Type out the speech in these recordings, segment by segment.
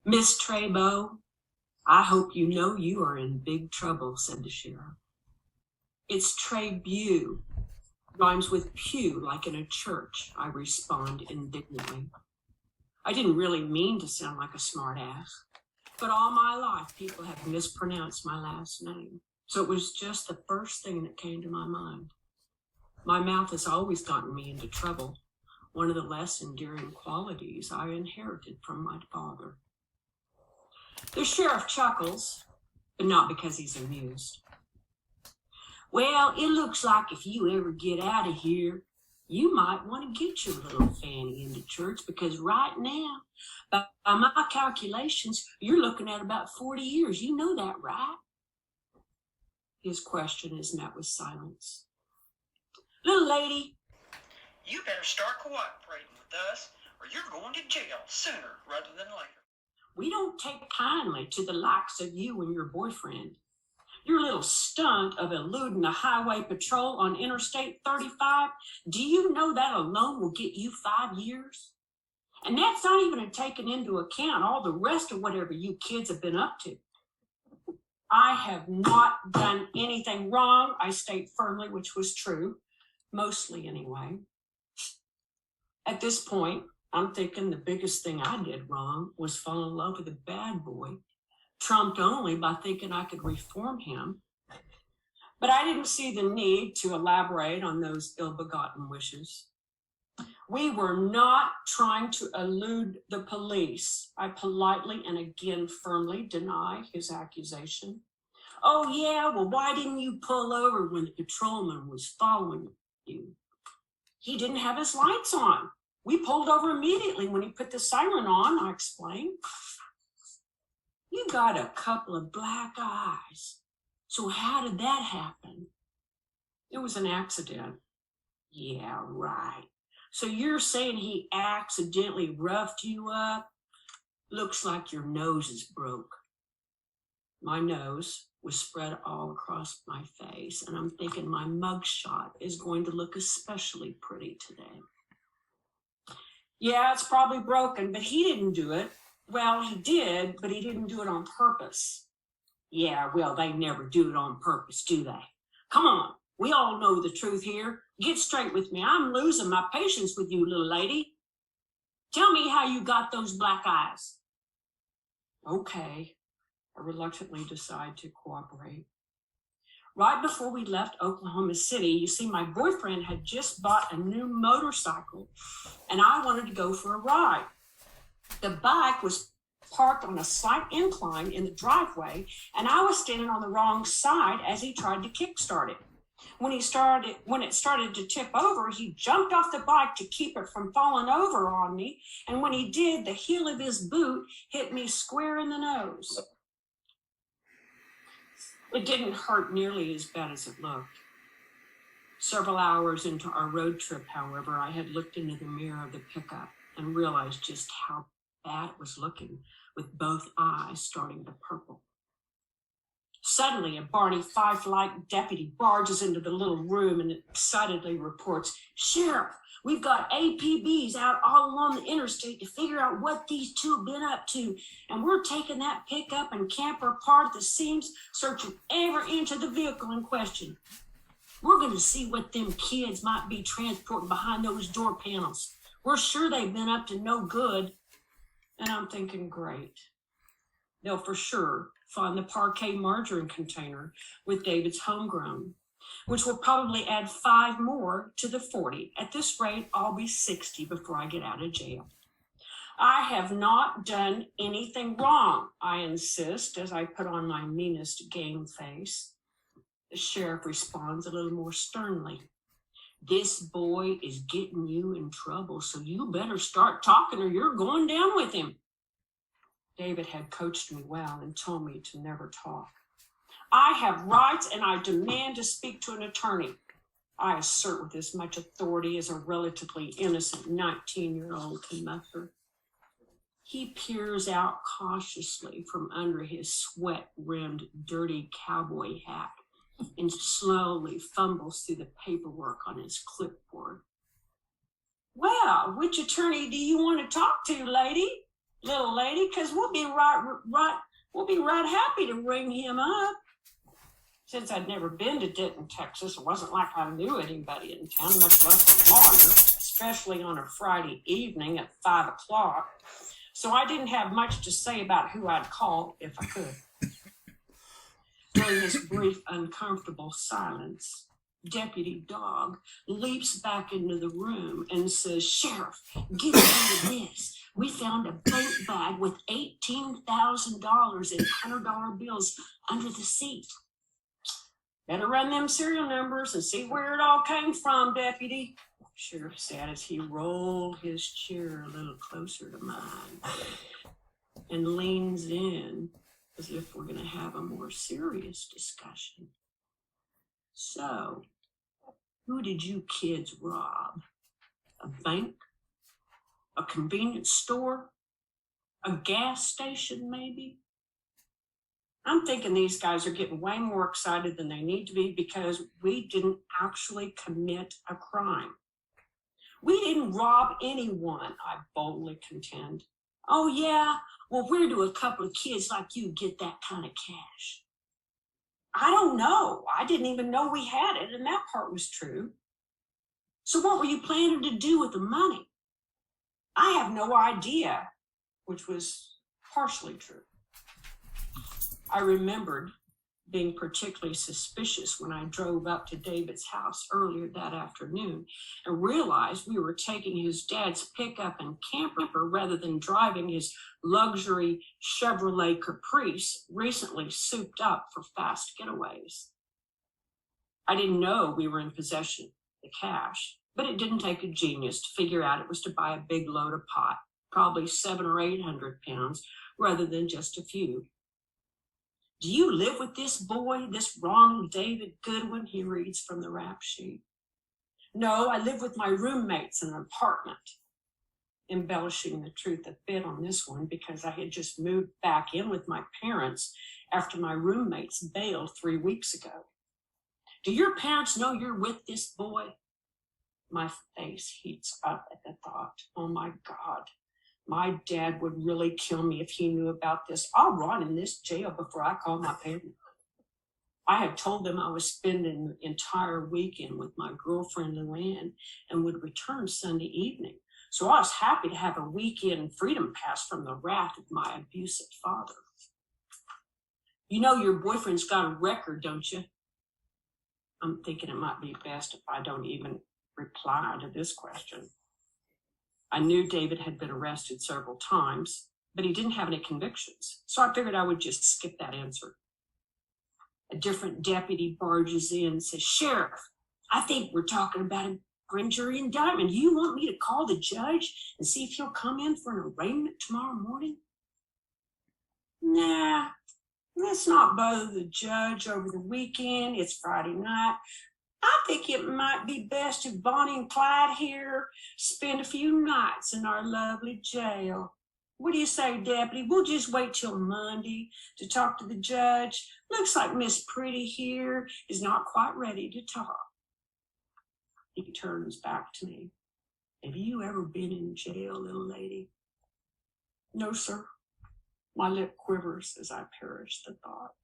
Miss Trabo, I hope you know you are in big trouble, said the sheriff. It's Trabue. Rhymes with pew, like in a church, I respond indignantly. I didn't really mean to sound like a smart ass, but all my life people have mispronounced my last name, so it was just the first thing that came to my mind. My mouth has always gotten me into trouble, one of the less endearing qualities I inherited from my father. The sheriff chuckles, but not because he's amused. Well, it looks like if you ever get out of here, you might want to get your little Fanny into church, because right now, by my calculations, you're looking at about 40 years. You know that, right? His question is met with silence. Little lady, you better start cooperating with us, or you're going to jail sooner rather than later. We don't take kindly to the likes of you and your boyfriend. Your little stunt of eluding the highway patrol on Interstate 35, do you know that alone will get you 5 years? And that's not even taking into account all the rest of whatever you kids have been up to. I have not done anything wrong, I state firmly, which was true, mostly anyway. At this point, I'm thinking the biggest thing I did wrong was fall in love with a bad boy, trumped only by thinking I could reform him. But I didn't see the need to elaborate on those ill-begotten wishes. We were not trying to elude the police. I politely and again firmly deny his accusation. Oh yeah, well, why didn't you pull over when the patrolman was following you? He didn't have his lights on. We pulled over immediately when he put the siren on, I explained. You got a couple of black eyes. So how did that happen? It was an accident. Yeah, right. So you're saying he accidentally roughed you up? Looks like your nose is broke. My nose was spread all across my face, and I'm thinking my mugshot is going to look especially pretty today. Yeah, it's probably broken, but he didn't do it. Well, he did, but he didn't do it on purpose. Yeah, well, they never do it on purpose, do they? Come on, we all know the truth here. Get straight with me. I'm losing my patience with you, little lady. Tell me how you got those black eyes. Okay, I reluctantly decide to cooperate. Right before we left Oklahoma City, you see, my boyfriend had just bought a new motorcycle, and I wanted to go for a ride. The bike was parked on a slight incline in the driveway, and I was standing on the wrong side as he tried to kickstart it. When it started to tip over, he jumped off the bike to keep it from falling over on me, and when he did, the heel of his boot hit me square in the nose. It didn't hurt nearly as bad as it looked. Several hours into our road trip, however, I had looked into the mirror of the pickup and realized just how bad it was looking, with both eyes starting to purple. Suddenly, a Barney Fife-like deputy barges into the little room and excitedly reports, "Sheriff, we've got APBs out all along the interstate to figure out what these two have been up to, and we're taking that pickup and camper apart at the seams, searching every inch of the vehicle in question. We're going to see what them kids might be transporting behind those door panels. We're sure they've been up to no good." And I'm thinking, great. They'll for sure find the parquet margarine container with David's homegrown, which will probably add 5 more to the 40. At this rate, I'll be 60 before I get out of jail. I have not done anything wrong, I insist, as I put on my meanest game face. The sheriff responds a little more sternly. This boy is getting you in trouble, so you better start talking or you're going down with him. David had coached me well and told me to never talk. I have rights and I demand to speak to an attorney, I assert with as much authority as a relatively innocent 19-year-old can muster. He peers out cautiously from under his sweat-rimmed, dirty cowboy hat and slowly fumbles through the paperwork on his clipboard. Well, which attorney do you want to talk to, lady? little lady, because we'll be right happy to ring him up. Since I'd never been to Denton, Texas, it wasn't like I knew anybody in town, much less a lawyer, especially on a Friday evening at 5 o'clock. So I didn't have much to say about who I'd call if I could. During this brief, uncomfortable silence, Deputy Dog leaps back into the room and says, "Sheriff, get into this. We found a bank bag with $18,000 in $100 bills under the seat. Better run them serial numbers and see where it all came from, Deputy," Sheriff said as he rolled his chair a little closer to mine and leans in as if we're going to have a more serious discussion. "So, who did you kids rob? A bank? A convenience store? A gas station, maybe?" I'm thinking these guys are getting way more excited than they need to be because we didn't actually commit a crime. We didn't rob anyone, I boldly contend. "Oh, yeah? Well, where do a couple of kids like you get that kind of cash?" "I don't know. I didn't even know we had it, and that part was true." "So what were you planning to do with the money?" "I have no idea," which was partially true. I remembered being particularly suspicious when I drove up to David's house earlier that afternoon and realized we were taking his dad's pickup and camper rather than driving his luxury Chevrolet Caprice, recently souped up for fast getaways. I didn't know we were in possession of the cash, but it didn't take a genius to figure out it was to buy a big load of pot, probably 700 or 800 pounds, rather than just a few. "Do you live with this boy, this Ronald David Goodwin?" he reads from the rap sheet. "No, I live with my roommates in an apartment," embellishing the truth a bit on this one because I had just moved back in with my parents after my roommates bailed 3 weeks ago. "Do your parents know you're with this boy?" My face heats up at the thought. Oh my God. My dad would really kill me if he knew about this. I'll rot in this jail before I call my parents. I had told them I was spending the entire weekend with my girlfriend Luann and would return Sunday evening. So I was happy to have a weekend freedom pass from the wrath of my abusive father. "You know your boyfriend's got a record, don't you?" I'm thinking it might be best if I don't even reply to this question. I knew David had been arrested several times, but he didn't have any convictions, so I figured I would just skip that answer. A different deputy barges in and says, "Sheriff, I think we're talking about a grand jury indictment. Do you want me to call the judge and see if he'll come in for an arraignment tomorrow morning?" "Nah, let's not bother the judge over the weekend. It's Friday night. I think it might be best if Bonnie and Clyde here spend a few nights in our lovely jail. What do you say, Deputy? We'll just wait till Monday to talk to the judge. Looks like Miss Pretty here is not quite ready to talk." He turns back to me. "Have you ever been in jail, little lady?" "No, sir." My lip quivers as I perish the thought.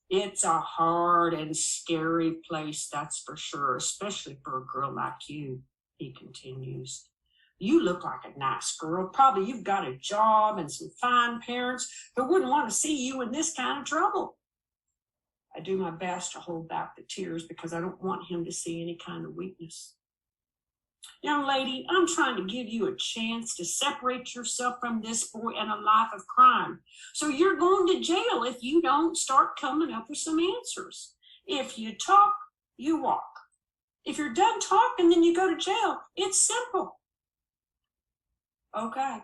"It's a hard and scary place, that's for sure, especially for a girl like you," he continues. "You look like a nice girl. Probably you've got a job and some fine parents who wouldn't want to see you in this kind of trouble." I do my best to hold back the tears because I don't want him to see any kind of weakness. "Young lady, I'm trying to give you a chance to separate yourself from this boy and a life of crime. So you're going to jail if you don't start coming up with some answers. If you talk, you walk. If you're done talking, then you go to jail. It's simple." "Okay,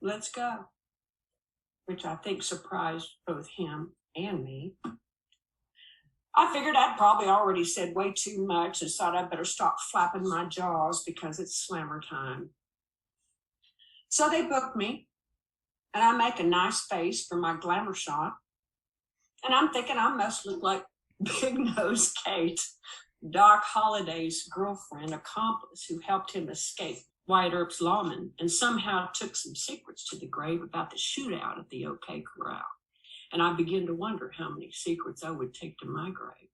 let's go," which I think surprised both him and me. I figured I'd probably already said way too much and thought I'd better stop flapping my jaws because it's slammer time. So they booked me, and I make a nice face for my glamour shot. And I'm thinking I must look like Big Nose Kate, Doc Holliday's girlfriend, accomplice who helped him escape Wyatt Earp's lawman, and somehow took some secrets to the grave about the shootout at the OK Corral. And I began to wonder how many secrets I would take to my grave.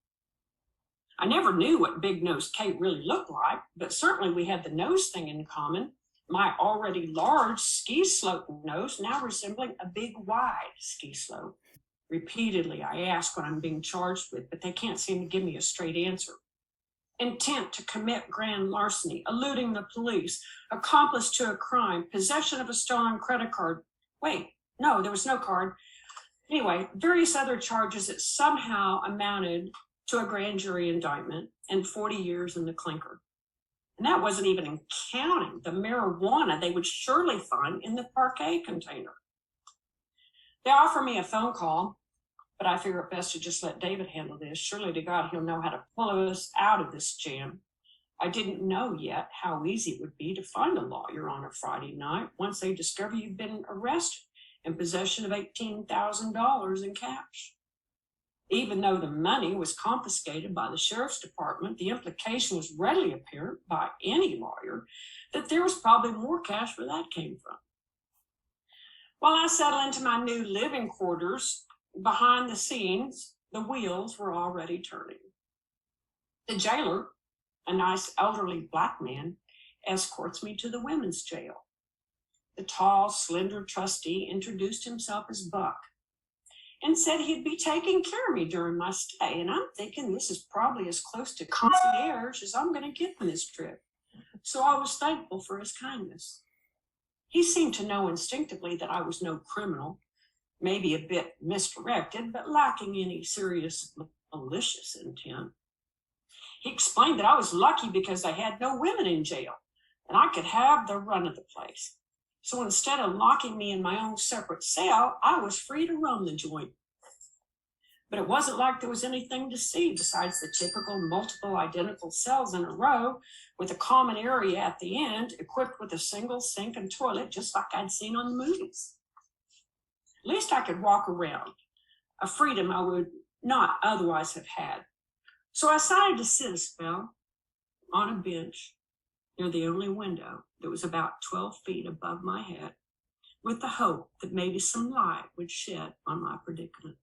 I never knew what Big-Nosed Kate really looked like, but certainly we had the nose thing in common. My already large ski slope nose now resembling a big wide ski slope. Repeatedly, I ask what I'm being charged with, but they can't seem to give me a straight answer. Intent to commit grand larceny, eluding the police, accomplice to a crime, possession of a stolen credit card. Wait, no, there was no card. Anyway, various other charges that somehow amounted to a grand jury indictment and 40 years in the clinker. And that wasn't even counting the marijuana they would surely find in the parquet container. They offer me a phone call, but I figure it best to just let David handle this. Surely to God, he'll know how to pull us out of this jam. I didn't know yet how easy it would be to find a lawyer on a Friday night once they discover you've been arrested in possession of $18,000 in cash. Even though the money was confiscated by the sheriff's department, the implication was readily apparent by any lawyer that there was probably more cash where that came from. While I settled into my new living quarters, behind the scenes, the wheels were already turning. The jailer, a nice elderly black man, escorts me to the women's jail. The tall, slender trustee introduced himself as Buck and said he'd be taking care of me during my stay. And I'm thinking this is probably as close to concierge as I'm going to get in this trip. So I was thankful for his kindness. He seemed to know instinctively that I was no criminal, maybe a bit misdirected, but lacking any serious malicious intent. He explained that I was lucky because they had no women in jail and I could have the run of the place. So instead of locking me in my own separate cell, I was free to roam the joint. But it wasn't like there was anything to see besides the typical multiple identical cells in a row with a common area at the end, equipped with a single sink and toilet, just like I'd seen on the movies. At least I could walk around, a freedom I would not otherwise have had. So I decided to sit a spell on a bench near the only window that was about 12 feet above my head, with the hope that maybe some light would shed on my predicament.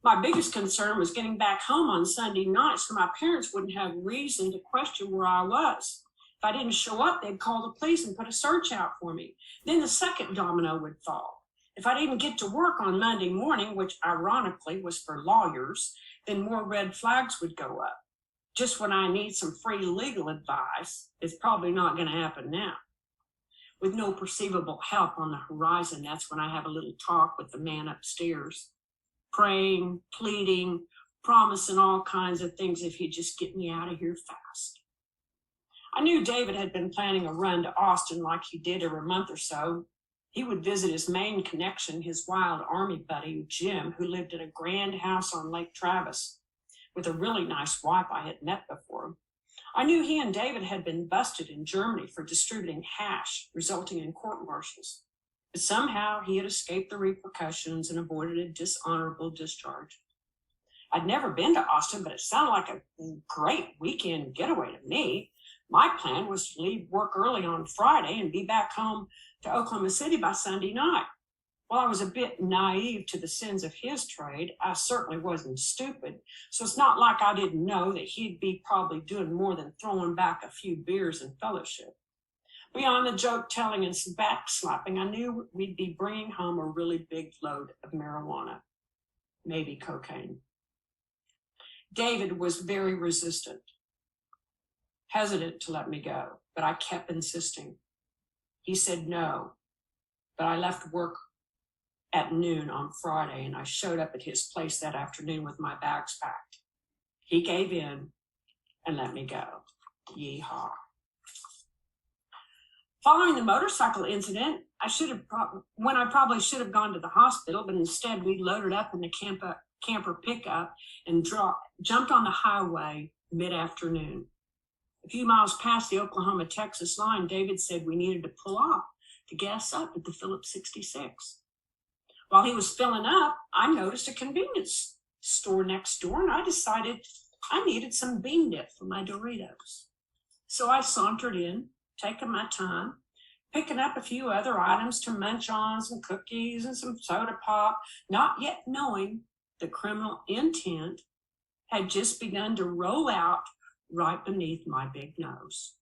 My biggest concern was getting back home on Sunday night so my parents wouldn't have reason to question where I was. If I didn't show up, they'd call the police and put a search out for me. Then the second domino would fall. If I didn't get to work on Monday morning, which ironically was for lawyers, then more red flags would go up. Just when I need some free legal advice, it's probably not going to happen now. With no perceivable help on the horizon, that's when I have a little talk with the man upstairs, praying, pleading, promising all kinds of things if he'd just get me out of here fast. I knew David had been planning a run to Austin like he did every month or so. He would visit his main connection, his wild army buddy, Jim, who lived at a grand house on Lake Travis with a really nice wife I had met before. I knew he and David had been busted in Germany for distributing hash, resulting in court-martials. But somehow he had escaped the repercussions and avoided a dishonorable discharge. I'd never been to Austin, but it sounded like a great weekend getaway to me. My plan was to leave work early on Friday and be back home to Oklahoma City by Sunday night. While I was a bit naive to the sins of his trade, I certainly wasn't stupid, so it's not like I didn't know that he'd be probably doing more than throwing back a few beers and fellowship. Beyond the joke-telling and backslapping, I knew we'd be bringing home a really big load of marijuana, maybe cocaine. David was very resistant, hesitant to let me go, but I kept insisting. He said no, but I left work at noon on Friday, and I showed up at his place that afternoon with my bags packed. He gave in and let me go. Yeehaw. Following the motorcycle incident, I probably should have gone to the hospital, but instead we loaded up in the camper pickup and jumped on the highway mid-afternoon. A few miles past the Oklahoma-Texas line, David said we needed to pull off to gas up at the Phillips 66. While he was filling up, I noticed a convenience store next door, and I decided I needed some bean dip for my Doritos. So I sauntered in taking my time, picking up a few other items to munch on, some cookies and some soda pop, not yet knowing the criminal intent had just begun to roll out right beneath my big nose.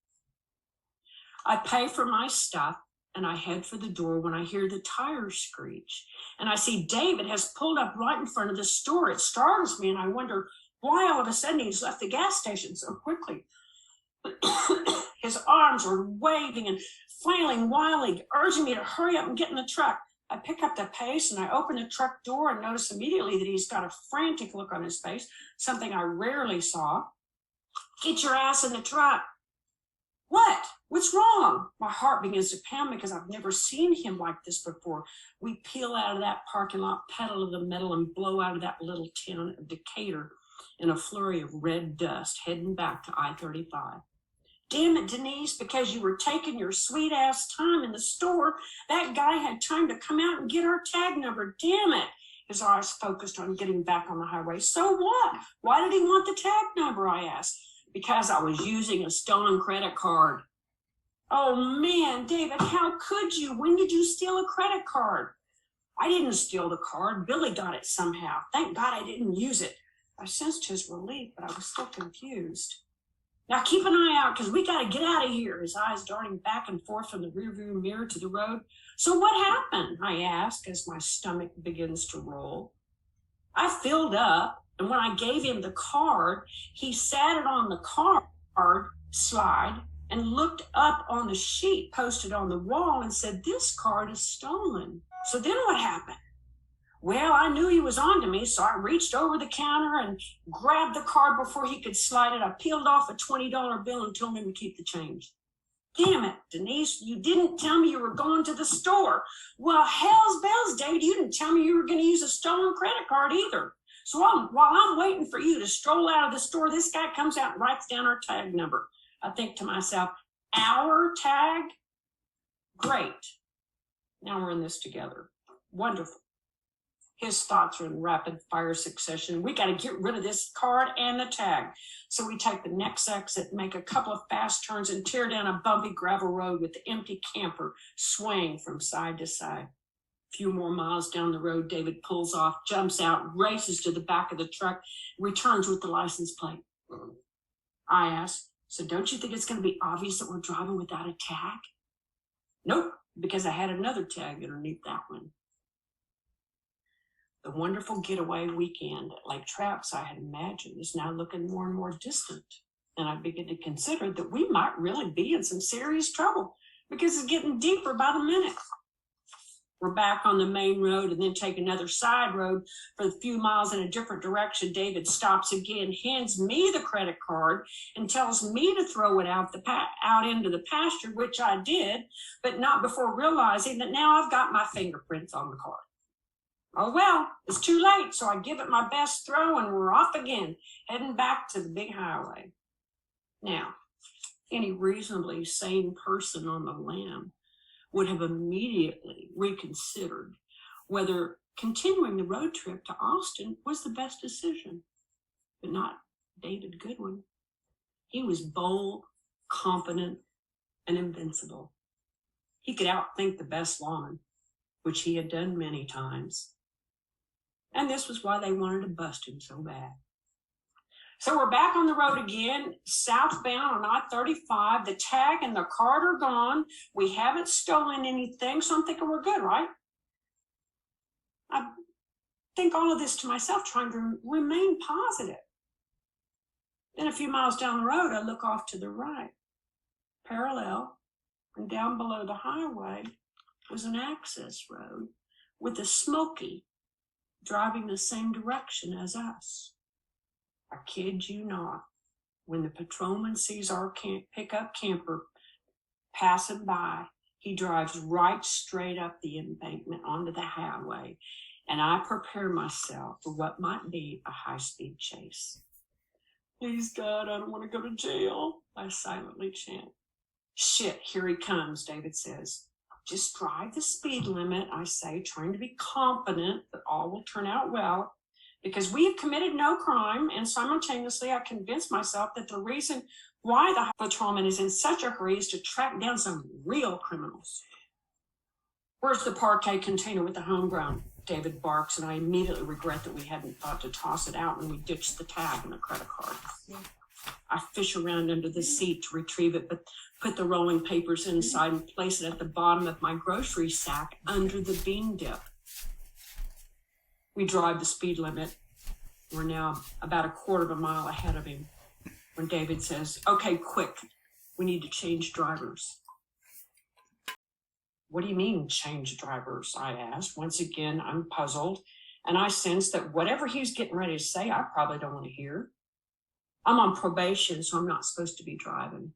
I pay for my stuff and I head for the door when I hear the tires screech. And I see David has pulled up right in front of the store. It startles me and I wonder why all of a sudden he's left the gas station so quickly. His arms are waving and flailing wildly, urging me to hurry up and get in the truck. I pick up the pace and I open the truck door and notice immediately that he's got a frantic look on his face, something I rarely saw. Get your ass in the truck. What? What's wrong? My heart begins to pound because I've never seen him like this before. We peel out of that parking lot, pedal to the metal, and blow out of that little town of Decatur in a flurry of red dust, heading back to I-35. Damn it, Denise, because you were taking your sweet ass time in the store, that guy had time to come out and get our tag number. Damn it. His eyes focused on getting back on the highway. So what? Why did he want the tag number? I asked. Because I was using a stolen credit card. Oh man, David, how could you? When did you steal a credit card? I didn't steal the card. Billy got it somehow. Thank God I didn't use it. I sensed his relief, but I was still confused. Now keep an eye out because we got to get out of here. His eyes darting back and forth from the rearview mirror to the road. So what happened? I asked as my stomach begins to roll. I filled up, and when I gave him the card, he sat it on the card slide and looked up on the sheet posted on the wall and said, "This card is stolen." So then what happened? Well, I knew he was on to me, so I reached over the counter and grabbed the card before he could slide it. I peeled off a $20 bill and told him to keep the change. Damn it, Denise, you didn't tell me you were going to the store. Well, hell's bells, David, you didn't tell me you were going to use a stolen credit card either. So while I'm waiting for you to stroll out of the store, this guy comes out and writes down our tag number. I think to myself, our tag? Great. Now we're in this together. Wonderful. His thoughts are in rapid fire succession. We got to get rid of this card and the tag. So we take the next exit, make a couple of fast turns, and tear down a bumpy gravel road with the empty camper swaying from side to side. A few more miles down the road, David pulls off, jumps out, races to the back of the truck, returns with the license plate. I ask, so don't you think it's going to be obvious that we're driving without a tag? Nope, because I had another tag underneath that one. The wonderful getaway weekend at Lake Traps I had imagined is now looking more and more distant. And I begin to consider that we might really be in some serious trouble because it's getting deeper by the minute. We're back on the main road and then take another side road for a few miles in a different direction. David stops again, hands me the credit card and tells me to throw it out into the pasture, which I did, but not before realizing that now I've got my fingerprints on the card. Oh, well, it's too late, so I give it my best throw, and we're off again, heading back to the big highway. Now, any reasonably sane person on the lam would have immediately reconsidered whether continuing the road trip to Austin was the best decision, but not David Goodwin. He was bold, confident, and invincible. He could outthink the best lawman, which he had done many times. And this was why they wanted to bust him so bad. So we're back on the road again, southbound on I-35. The tag and the card are gone. We haven't stolen anything, so I'm thinking we're good, right? I think all of this to myself, trying to remain positive. Then a few miles down the road, I look off to the right. Parallel and down below the highway was an access road with a Smoky driving the same direction as us. I kid you not, when the patrolman sees our pickup camper passing by, he drives right straight up the embankment onto the highway, and I prepare myself for what might be a high-speed chase. Please, God, I don't want to go to jail, I silently chant. Shit, here he comes, David says. Just drive the speed limit, I say, trying to be confident that all will turn out well, because we have committed no crime, and simultaneously I convince myself that the reason why the patrolman is in such a hurry is to track down some real criminals. Where's the parquet container with the homegrown? David barks, and I immediately regret that we hadn't thought to toss it out when we ditched the tag and the credit card. I fish around under the seat to retrieve it, but put the rolling papers inside and place it at the bottom of my grocery sack under the bean dip. We drive the speed limit. We're now about a quarter of a mile ahead of him when David says, "Okay, quick, we need to change drivers." "What do you mean, change drivers?" I asked. Once again, I'm puzzled, and I sense that whatever he's getting ready to say, I probably don't want to hear. "I'm on probation, so I'm not supposed to be driving."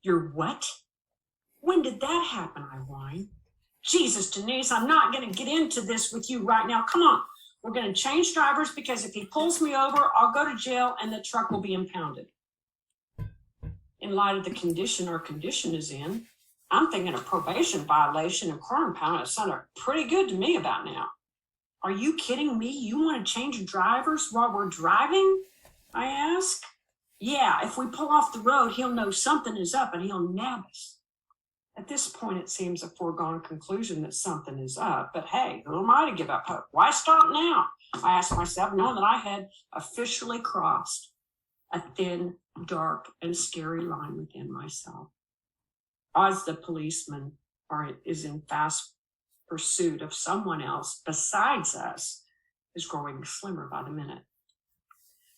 "You're what? When did that happen?" I whine. "Jesus, Denise, I'm not going to get into this with you right now. Come on. We're going to change drivers because if he pulls me over, I'll go to jail and the truck will be impounded." In light of the condition our condition is in, I'm thinking a probation violation and car impoundment sounded pretty good to me about now. "Are you kidding me? You want to change drivers while we're driving?" I ask. "Yeah, if we pull off the road, he'll know something is up and he'll nab us." At this point, it seems a foregone conclusion that something is up, but hey, who am I to give up hope? Why stop now? I asked myself, knowing that I had officially crossed a thin, dark, and scary line within myself. Oz, the policeman, is in fast pursuit of someone else besides us, is growing slimmer by the minute.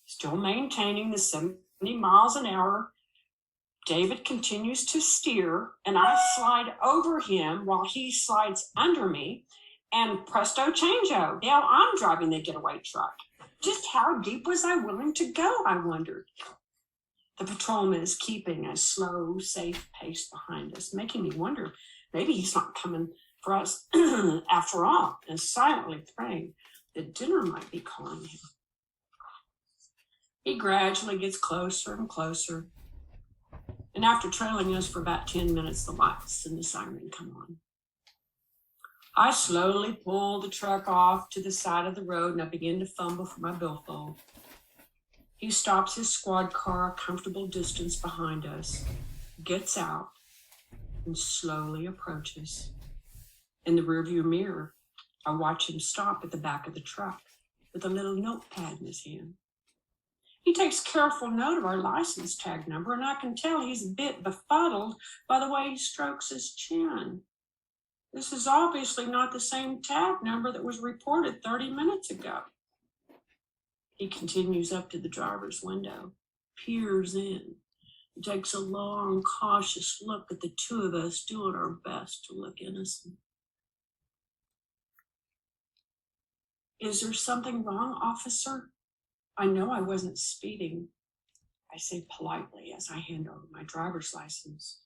Still maintaining the 70 miles an hour, David continues to steer, and I slide over him while he slides under me, and presto changeo, now I'm driving the getaway truck. Just how deep was I willing to go, I wondered. The patrolman is keeping a slow, safe pace behind us, making me wonder maybe he's not coming for us after all, and silently praying that dinner might be calling him. He gradually gets closer and closer, and after trailing us for about 10 minutes, the lights and the siren come on. I slowly pull the truck off to the side of the road, and I begin to fumble for my billfold. He stops his squad car a comfortable distance behind us, gets out, and slowly approaches. In the rearview mirror, I watch him stop at the back of the truck with a little notepad in his hand. He takes careful note of our license tag number, and I can tell he's a bit befuddled by the way he strokes his chin. This is obviously not the same tag number that was reported 30 minutes ago. He continues up to the driver's window, peers in, and takes a long, cautious look at the two of us doing our best to look innocent. "Is there something wrong, officer? I know I wasn't speeding," I say politely as I hand over my driver's license.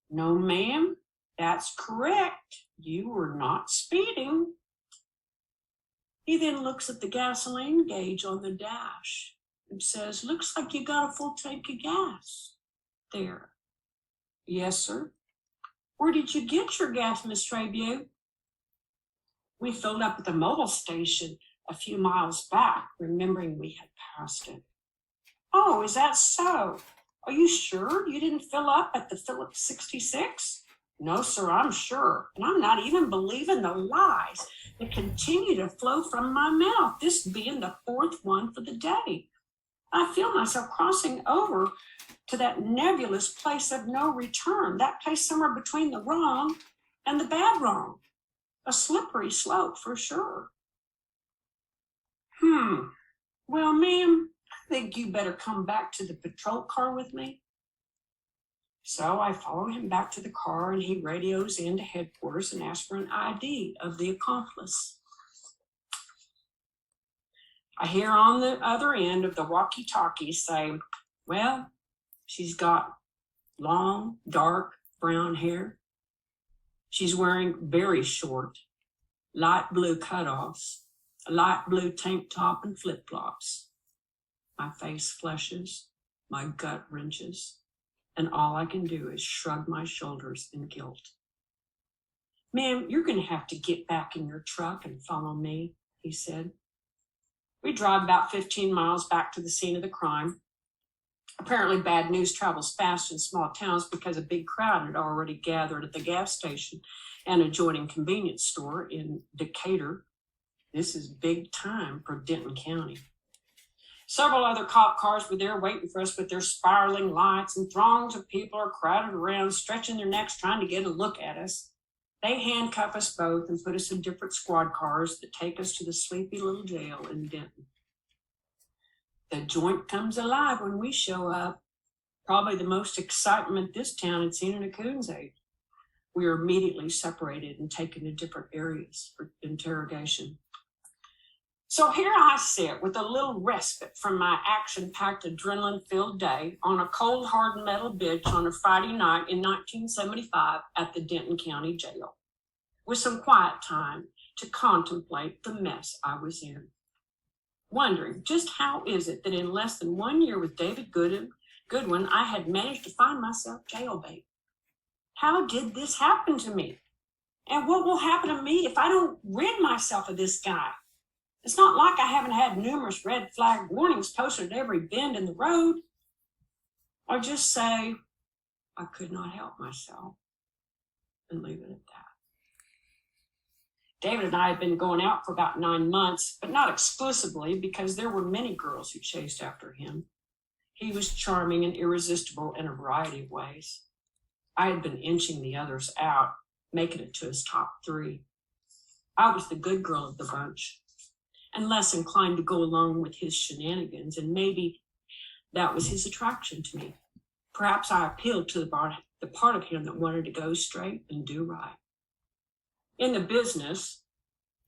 "No, ma'am, that's correct. You were not speeding." He then looks at the gasoline gauge on the dash and says, "Looks like you got a full tank of gas there." "Yes, sir." "Where did you get your gas, Miss Trabue?" "We filled up at the mobile station a few miles back, remembering we had passed it." "Oh, is that so? Are you sure you didn't fill up at the Phillips 66? "No, sir, I'm sure. And I'm not even believing the lies that continue to flow from my mouth, this being the fourth one for the day. I feel myself crossing over to that nebulous place of no return, that place somewhere between the wrong and the bad wrong. A slippery slope for sure. Well, ma'am, I think you better come back to the patrol car with me." So I follow him back to the car, and he radios into headquarters and asks for an ID of the accomplice. I hear on the other end of the walkie-talkie say, "Well, she's got long, dark brown hair. She's wearing very short, light blue cutoffs, a light blue tank top and flip-flops." My face flushes, my gut wrenches, and all I can do is shrug my shoulders in guilt. "Ma'am, you're going to have to get back in your truck and follow me," he said. We drive about 15 miles back to the scene of the crime. Apparently, bad news travels fast in small towns because a big crowd had already gathered at the gas station and adjoining convenience store in Decatur. This is big time for Denton County. Several other cop cars were there waiting for us with their spiraling lights, and throngs of people are crowded around, stretching their necks, trying to get a look at us. They handcuff us both and put us in different squad cars that take us to the sleepy little jail in Denton. The joint comes alive when we show up. Probably the most excitement this town had seen in a coon's age. We are immediately separated and taken to different areas for interrogation. So here I sit with a little respite from my action-packed, adrenaline-filled day on a cold, hard metal bench on a Friday night in 1975 at the Denton County Jail, with some quiet time to contemplate the mess I was in. Wondering just how is it that in less than 1 year with David Goodwin, I had managed to find myself jailbait. How did this happen to me? And what will happen to me if I don't rid myself of this guy? It's not like I haven't had numerous red flag warnings posted at every bend in the road. Or just say, I could not help myself, and leave it at that. David and I had been going out for about 9 months, but not exclusively, because there were many girls who chased after him. He was charming and irresistible in a variety of ways. I had been inching the others out, making it to his top 3. I was the good girl of the bunch, and less inclined to go along with his shenanigans, and maybe that was his attraction to me. Perhaps I appealed to the part of him that wanted to go straight and do right. In the business,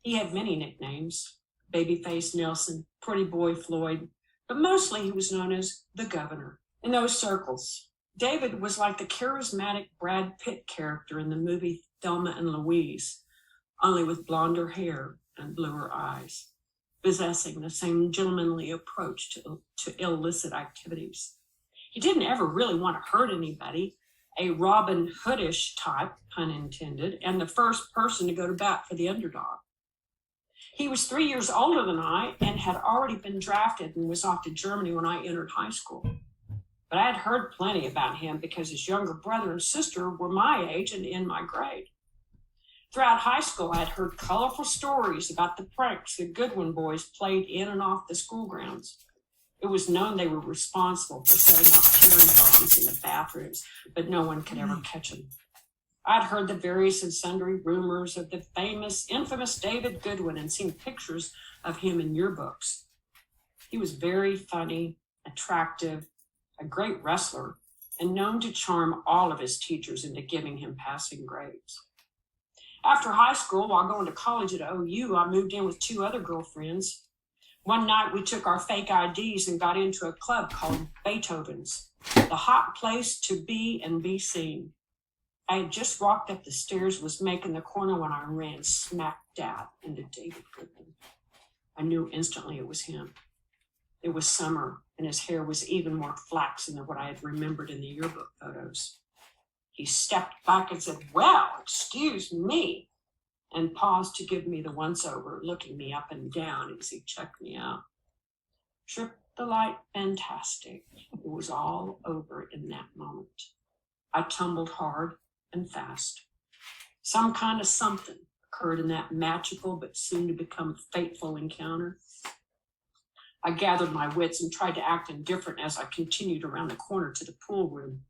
he had many nicknames: Babyface Nelson, Pretty Boy Floyd, but mostly he was known as the Governor. In those circles, David was like the charismatic Brad Pitt character in the movie Thelma and Louise, only with blonder hair and bluer eyes, possessing the same gentlemanly approach to illicit activities. He didn't ever really want to hurt anybody, a Robin Hoodish type, pun intended, and the first person to go to bat for the underdog. He was 3 years older than I and had already been drafted and was off to Germany when I entered high school. But I had heard plenty about him because his younger brother and sister were my age and in my grade. Throughout high school, I had heard colorful stories about the pranks the Goodwin boys played in and off the school grounds. It was known they were responsible for setting off cherry bombs in the bathrooms, but no one could ever catch them. I'd heard the various and sundry rumors of the infamous David Goodwin, and seen pictures of him in yearbooks. He was very funny, attractive, a great wrestler, and known to charm all of his teachers into giving him passing grades. After high school, while going to college at OU, I moved in with 2 other girlfriends. One night, we took our fake IDs and got into a club called Beethoven's, the hot place to be and be seen. I had just walked up the stairs, was making the corner when I ran smack dab into David Goodwin. I knew instantly it was him. It was summer, and his hair was even more flaxen than what I had remembered in the yearbook photos. He stepped back and said, "Well, excuse me," and paused to give me the once-over, looking me up and down as he checked me out. Trip the light, fantastic. It was all over in that moment. I tumbled hard and fast. Some kind of something occurred in that magical but soon to become fateful encounter. I gathered my wits and tried to act indifferent as I continued around the corner to the pool room.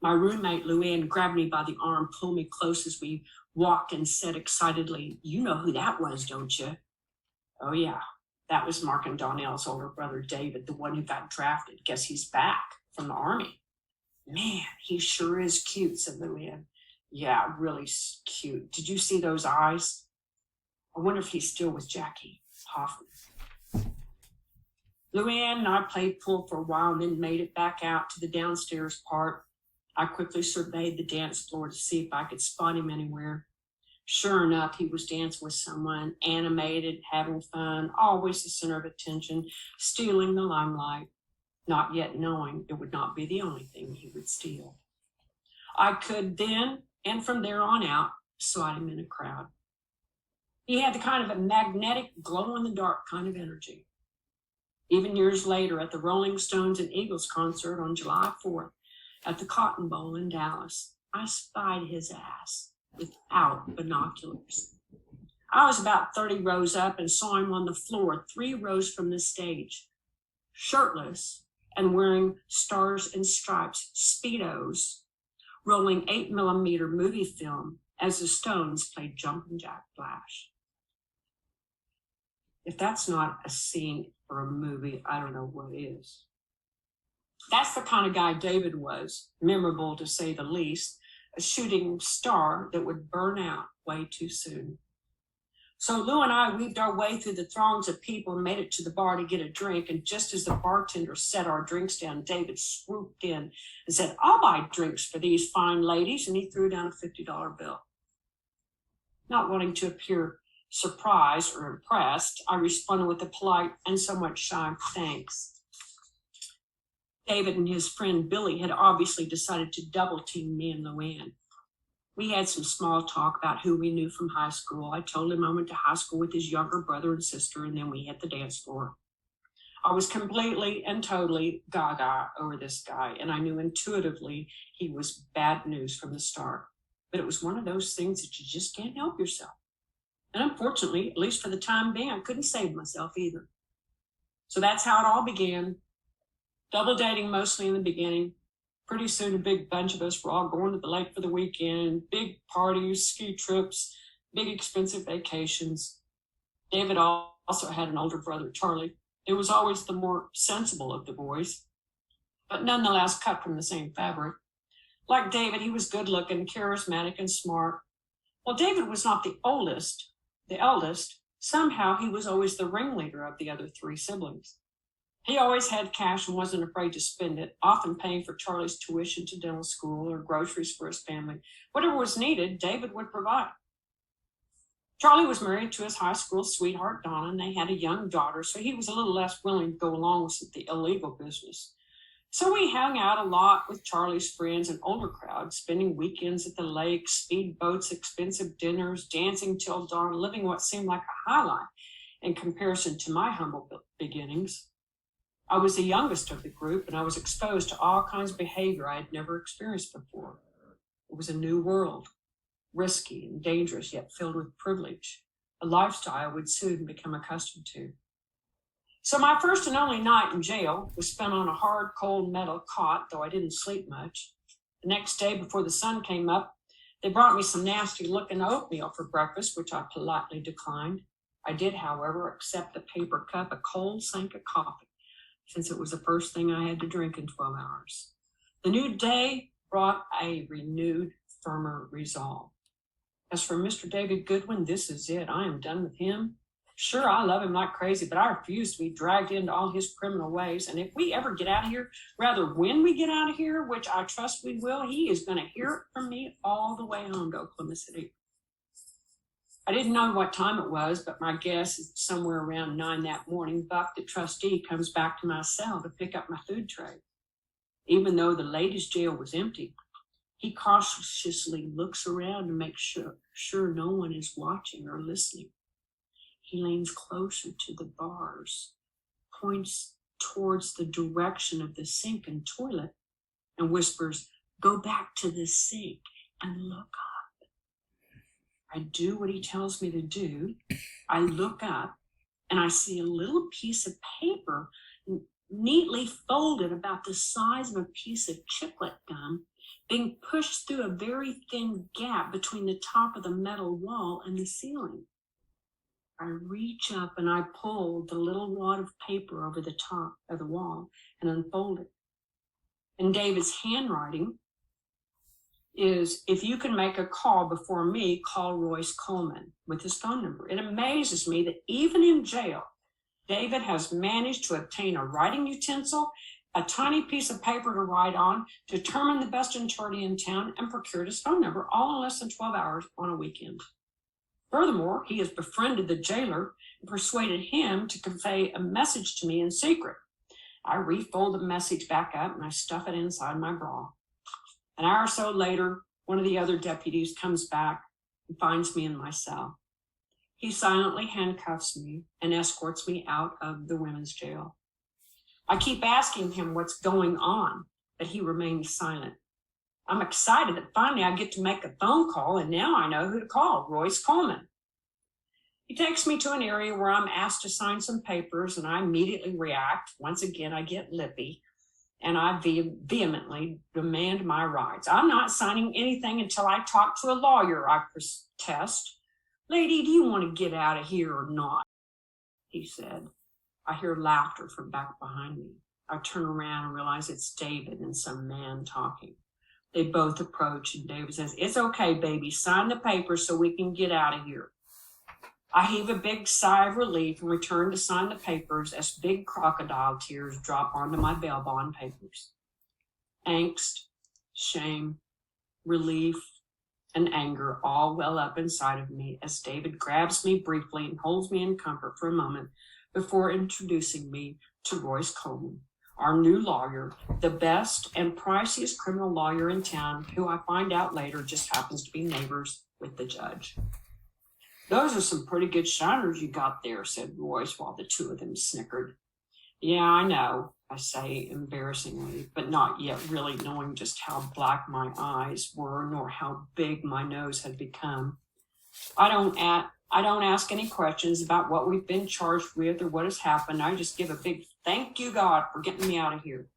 My roommate, Luann, grabbed me by the arm, pulled me close as we walked, and said excitedly, "You know who that was, don't you?" "Oh, yeah, that was Mark and Donnell's older brother, David, the one who got drafted. Guess he's back from the Army." "Man, he sure is cute," said Luann. "Yeah, really cute. Did you see those eyes? I wonder if he's still with Jackie Hoffman." Luann and I played pool for a while and then made it back out to the downstairs part. I quickly surveyed the dance floor to see if I could spot him anywhere. Sure enough, he was dancing with someone, animated, having fun, always the center of attention, stealing the limelight, not yet knowing it would not be the only thing he would steal. I could then, and from there on out, spot him in a crowd. He had the kind of a magnetic, glow-in-the-dark kind of energy. Even years later at the Rolling Stones and Eagles concert on July 4th at the Cotton Bowl in Dallas, I spied his ass without binoculars. I was about 30 rows up and saw him on the floor 3 rows from the stage, shirtless and wearing Stars and Stripes Speedos, rolling 8mm movie film as the Stones played Jumpin' Jack Flash. If that's not a scene for a movie, I don't know what is. That's the kind of guy David was, memorable to say the least, a shooting star that would burn out way too soon. So Lou and I weaved our way through the throngs of people and made it to the bar to get a drink. And just as the bartender set our drinks down, David swooped in and said, "I'll buy drinks for these fine ladies." And he threw down a $50 bill. Not wanting to appear surprised or impressed, I responded with a polite and somewhat shy thanks. David and his friend Billy had obviously decided to double team me and Luann. We had some small talk about who we knew from high school. I told him I went to high school with his younger brother and sister, and then we hit the dance floor. I was completely and totally gaga over this guy, and I knew intuitively he was bad news from the start. But it was one of those things that you just can't help yourself. And unfortunately, at least for the time being, I couldn't save myself either. So that's how it all began. Double dating mostly in the beginning. Pretty soon, a big bunch of us were all going to the lake for the weekend, big parties, ski trips, big expensive vacations. David also had an older brother, Charlie. It was always the more sensible of the boys, but nonetheless cut from the same fabric. Like David, he was good looking, charismatic, and smart. Well, David was not the oldest, the eldest. Somehow he was always the ringleader of the other 3 siblings. He always had cash and wasn't afraid to spend it, often paying for Charlie's tuition to dental school or groceries for his family. Whatever was needed, David would provide. Charlie was married to his high school sweetheart, Donna, and they had a young daughter, so he was a little less willing to go along with the illegal business. So we hung out a lot with Charlie's friends and older crowds, spending weekends at the lake, speedboats, expensive dinners, dancing till dawn, living what seemed like a highlight in comparison to my humble beginnings. I was the youngest of the group, and I was exposed to all kinds of behavior I had never experienced before. It was a new world, risky and dangerous, yet filled with privilege, a lifestyle I would soon become accustomed to. So my first and only night in jail was spent on a hard, cold metal cot, though I didn't sleep much. The next day, before the sun came up, they brought me some nasty-looking oatmeal for breakfast, which I politely declined. I did, however, accept the paper cup, a cold sink of coffee, since it was the first thing I had to drink in 12 hours. The new day brought a renewed, firmer resolve. As for Mr. David Goodwin, this is it. I am done with him. Sure, I love him like crazy, but I refuse to be dragged into all his criminal ways. And if we ever get out of here, rather when we get out of here, which I trust we will, he is going to hear it from me all the way home to Oklahoma City. I didn't know what time it was, but my guess is somewhere around 9 that morning, Buck, the trustee, comes back to my cell to pick up my food tray. Even though the ladies' jail was empty, he cautiously looks around to make sure no one is watching or listening. He leans closer to the bars, points towards the direction of the sink and toilet, and whispers, "Go back to the sink and look up." I do what he tells me to do. I look up and I see a little piece of paper neatly folded about the size of a piece of chiclet gum being pushed through a very thin gap between the top of the metal wall and the ceiling. I reach up and I pull the little wad of paper over the top of the wall and unfold it. In David's handwriting is, "If you can make a call before me, call Royce Coleman," with his phone number. It amazes me that even in jail, David has managed to obtain a writing utensil, a tiny piece of paper to write on, determine the best attorney in town, and procured his phone number, all in less than 12 hours on a weekend. Furthermore, he has befriended the jailer and persuaded him to convey a message to me in secret. I refold the message back up and I stuff it inside my bra. An hour or so later, one of the other deputies comes back and finds me in my cell. He silently handcuffs me and escorts me out of the women's jail. I keep asking him what's going on, but he remains silent. I'm excited that finally I get to make a phone call, and now I know who to call, Royce Coleman. He takes me to an area where I'm asked to sign some papers, and I immediately react. Once again, I get lippy, and I vehemently demand my rights. I'm not signing anything until I talk to a lawyer, I protest. Lady, do you want to get out of here or not? He said. I hear laughter from back behind me. I turn around and realize it's David and some man talking. They both approach, and David says, "It's okay, baby. Sign the papers so we can get out of here." I heave a big sigh of relief and return to sign the papers as big crocodile tears drop onto my bail bond papers. Angst, shame, relief, and anger all well up inside of me as David grabs me briefly and holds me in comfort for a moment before introducing me to Royce Coleman, our new lawyer, the best and priciest criminal lawyer in town, who I find out later just happens to be neighbors with the judge. "Those are some pretty good shiners you got there," said Royce while the two of them snickered. "Yeah, I know," I say embarrassingly, but not yet really knowing just how black my eyes were nor how big my nose had become. I don't ask any questions about what we've been charged with or what has happened. I just give a big thank you, God, for getting me out of here.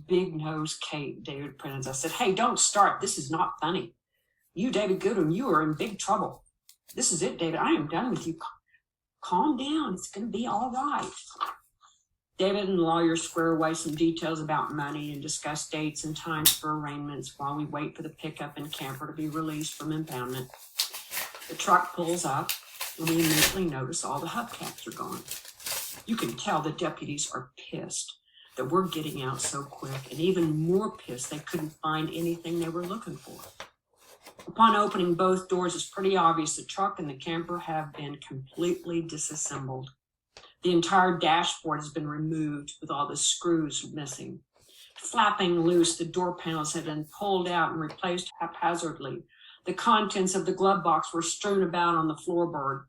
"Big nose Kate," David Prentice. I said, "Hey, don't start. This is not funny. You, David Goodwin, you are in big trouble. This is it, David. I am done with you. Calm down. It's going to be all right." David and the lawyer square away some details about money and discuss dates and times for arraignments while we wait for the pickup and camper to be released from impoundment. The truck pulls up, and we immediately notice all the hubcaps are gone. You can tell the deputies are pissed that we're getting out so quick, and even more pissed they couldn't find anything they were looking for. Upon opening both doors, it's pretty obvious the truck and the camper have been completely disassembled. The entire dashboard has been removed with all the screws missing. Flapping loose, the door panels had been pulled out and replaced haphazardly. The contents of the glove box were strewn about on the floorboard.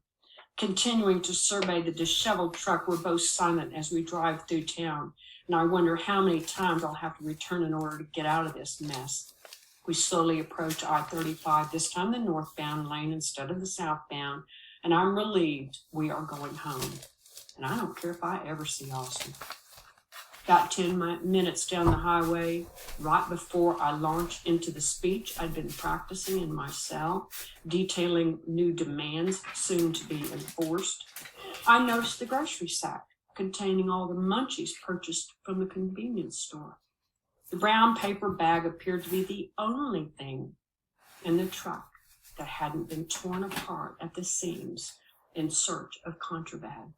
Continuing to survey the disheveled truck, we're both silent as we drive through town, and I wonder how many times I'll have to return in order to get out of this mess. We slowly approach I-35, this time the northbound lane instead of the southbound, and I'm relieved we are going home. And I don't care if I ever see Austin. About 10 minutes down the highway, right before I launch into the speech I'd been practicing in my cell, detailing new demands soon to be enforced, I noticed the grocery sack containing all the munchies purchased from the convenience store. The brown paper bag appeared to be the only thing in the truck that hadn't been torn apart at the seams in search of contraband.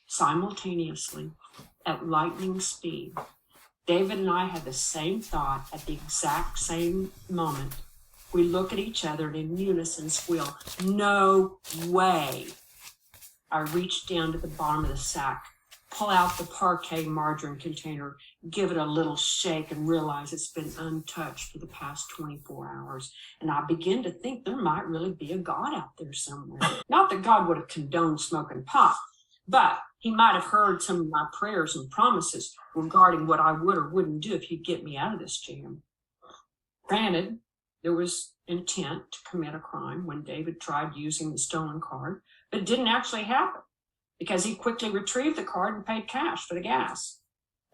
Simultaneously, at lightning speed, David and I had the same thought at the exact same moment. We look at each other and in unison squeal, "No way!" I reach down to the bottom of the sack, pull out the parquet margarine container, give it a little shake, and realize it's been untouched for the past 24 hours. And I begin to think there might really be a God out there somewhere. Not that God would have condoned smoking pot, but he might have heard some of my prayers and promises regarding what I would or wouldn't do if he'd get me out of this jam. Granted, there was intent to commit a crime when David tried using the stolen card, but it didn't actually happen because he quickly retrieved the card and paid cash for the gas.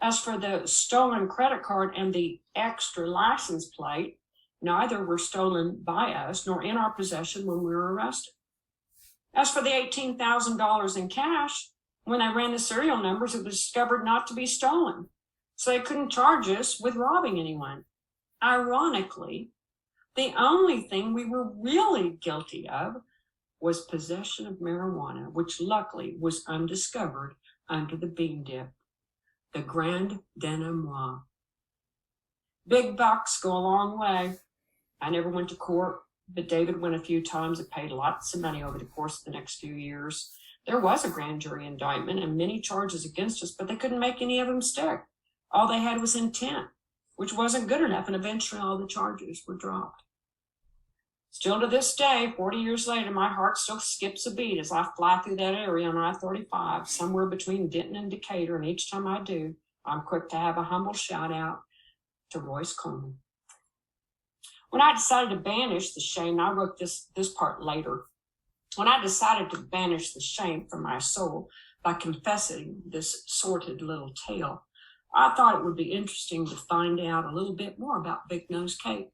As for the stolen credit card and the extra license plate, neither were stolen by us nor in our possession when we were arrested. As for the $18,000 in cash, when they ran the serial numbers, it was discovered not to be stolen, so they couldn't charge us with robbing anyone. Ironically, the only thing we were really guilty of was possession of marijuana, which luckily was undiscovered under the bean dip. The grand denouement. Big bucks go a long way. I never went to court, but David went a few times and paid lots of money over the course of the next few years. There was a grand jury indictment and many charges against us, but they couldn't make any of them stick. All they had was intent, which wasn't good enough, and eventually all the charges were dropped. Still to this day, 40 years later, my heart still skips a beat as I fly through that area on I-35, somewhere between Denton and Decatur, and each time I do, I'm quick to have a humble shout out to Royce Coleman. When I decided to banish the shame, and I wrote this part later, when I decided to banish the shame from my soul by confessing this sordid little tale, I thought it would be interesting to find out a little bit more about Big Nose Kate.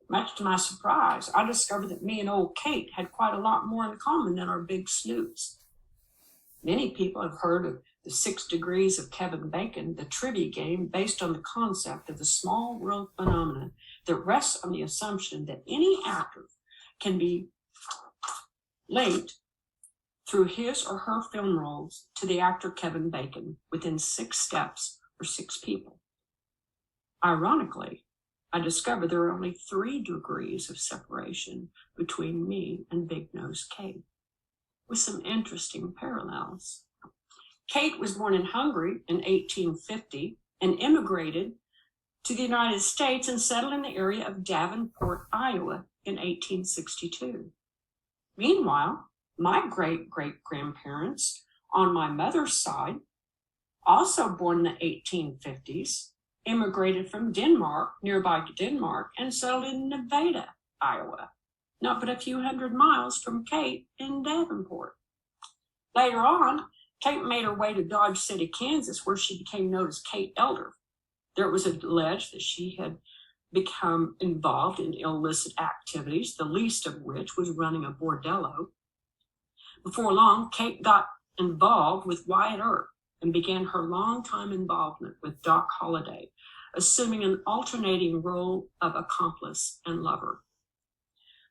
Much to my surprise, I discovered that me and old Kate had quite a lot more in common than our big snoots. Many people have heard of the 6 Degrees of Kevin Bacon, the trivia game based on the concept of the small world phenomenon that rests on the assumption that any actor can be linked through his or her film roles to the actor Kevin Bacon within 6 steps for 6 people. Ironically, I discovered there are only 3 degrees of separation between me and Big Nose Kate, with some interesting parallels. Kate was born in Hungary in 1850 and immigrated to the United States and settled in the area of Davenport, Iowa in 1862. Meanwhile, my great-great-grandparents on my mother's side, also born in the 1850s, immigrated from Denmark, nearby Denmark, and settled in Nevada, Iowa, not but a few hundred miles from Kate in Davenport. Later on, Kate made her way to Dodge City, Kansas, where she became known as Kate Elder. There it was alleged that she had become involved in illicit activities, the least of which was running a bordello. Before long, Kate got involved with Wyatt Earp and began her long-time involvement with Doc Holliday, assuming an alternating role of accomplice and lover.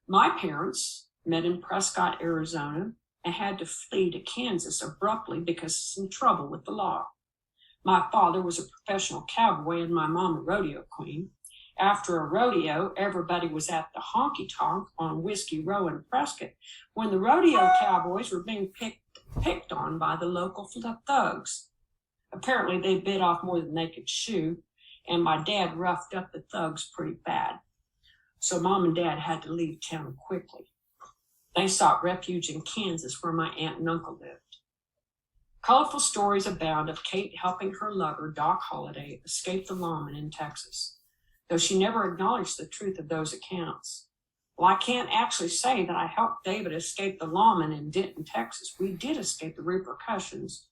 My parents met in Prescott, Arizona, and had to flee to Kansas abruptly because of some trouble with the law. My father was a professional cowboy and my mom a rodeo queen. After a rodeo, everybody was at the honky-tonk on Whiskey Row in Prescott when the rodeo cowboys were being picked on by the local thugs. Apparently, they bit off more than they could chew, and my dad roughed up the thugs pretty bad. So Mom and Dad had to leave town quickly. They sought refuge in Kansas, where my aunt and uncle lived. Colorful stories abound of Kate helping her lover, Doc Holliday, escape the lawman in Texas, though she never acknowledged the truth of those accounts. Well, I can't actually say that I helped David escape the lawman in Denton, Texas. We did escape the repercussions.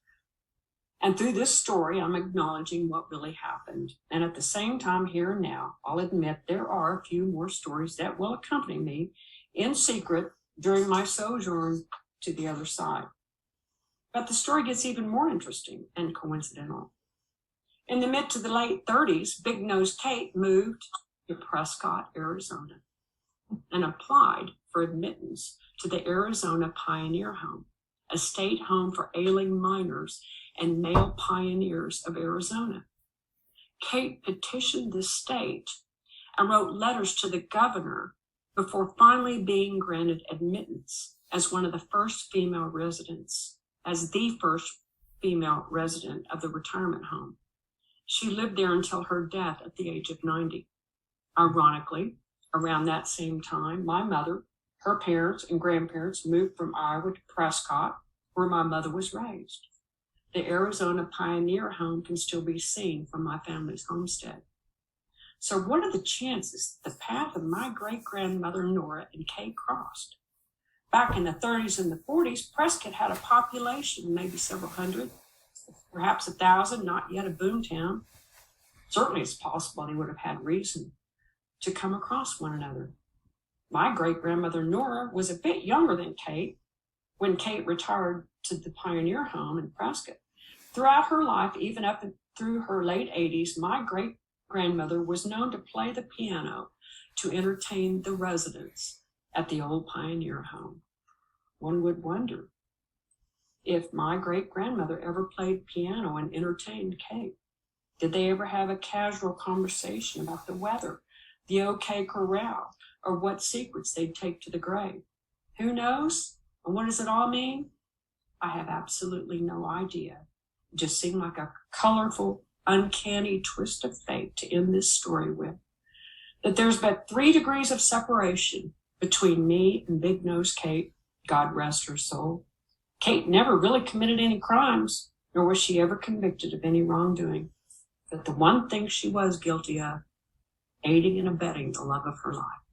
And through this story, I'm acknowledging what really happened. And at the same time, here and now, I'll admit there are a few more stories that will accompany me in secret during my sojourn to the other side. But the story gets even more interesting and coincidental. In the mid to the late 30s, Big Nose Kate moved to Prescott, Arizona, and applied for admittance to the Arizona Pioneer Home, a state home for ailing miners and male pioneers of Arizona. Kate petitioned the state and wrote letters to the governor before finally being granted admittance as one of the first female residents, as the first female resident of the retirement home. She lived there until her death at the age of 90. Ironically, around that same time, my mother, her parents, and grandparents moved from Iowa to Prescott, where my mother was raised. The Arizona Pioneer Home can still be seen from my family's homestead. So what are the chances the path of my great-grandmother Nora and Kate crossed? Back in the 30s and the 40s, Prescott had a population, maybe several hundred, perhaps 1,000, not yet a boomtown. Certainly it's possible they would have had reason to come across one another. My great-grandmother Nora was a bit younger than Kate when Kate retired to the Pioneer Home in Prescott. Throughout her life, even up through her late 80s, my great-grandmother was known to play the piano to entertain the residents at the old Pioneer Home. One would wonder if my great-grandmother ever played piano and entertained Kate. Did they ever have a casual conversation about the weather, the OK Corral, or what secrets they'd take to the grave? Who knows? And what does it all mean? I have absolutely no idea. It just seemed like a colorful, uncanny twist of fate to end this story with. That there's but 3 degrees of separation between me and Big Nose Kate, God rest her soul. Kate never really committed any crimes, nor was she ever convicted of any wrongdoing. But the one thing she was guilty of, aiding and abetting the love of her life.